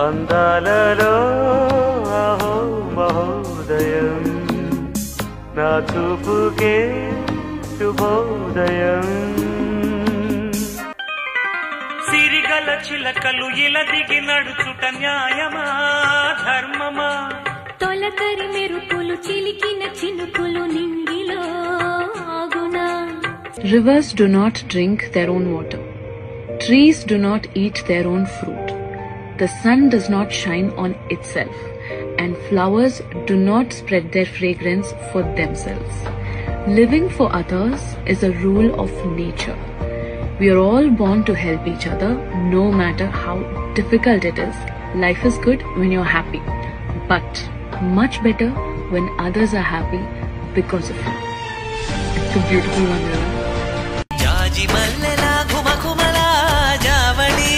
అందాలలో అహో మహోదయం నా చూపుకే శుభోదయం సిరిగల చిలకలు ఇలా దిగి నడుచుట న్యాయమా ధర్మమా తొలకరి మెరుపులు చిలికిన చినుకులు నింగిలో ఆగునా Rivers do not drink their own water. Trees do not eat their own fruit. The sun does not shine on itself, and flowers do not spread their fragrance for themselves. Living for others is a rule of nature. We are all born to help each other, no matter how difficult it is. Life is good when you're happy, but much better when others are happy because of you. It's a beautiful one, really. జాజి మల్లెలా ఘుమఘుమలా జావళి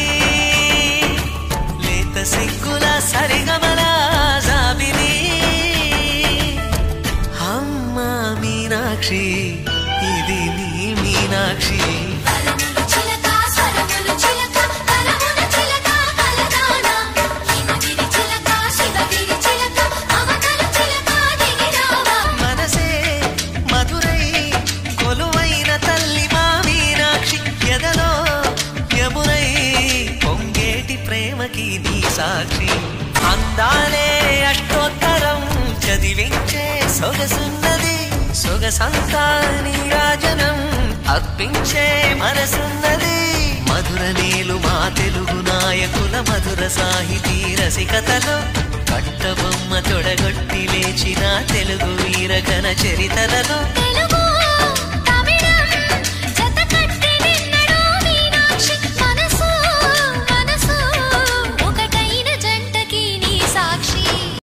లేత సిగ్గుల సరిగమలా జాబిలి అమ్మ మీనాక్షి ఇది నీ మీనాక్షి సాక్షి అందాలే అష్టోత్తరం చదివించే సొగసున్నది సొగసంతా నీరాజనం అర్పించే మనసున్నది మధుర నేలు మా తెలుగు నాయకుల మధుర సాహితీ రసికతలో కట్టబొమ్మ తొడగొట్టి లేచిన తెలుగు వీరగణ చరితలలో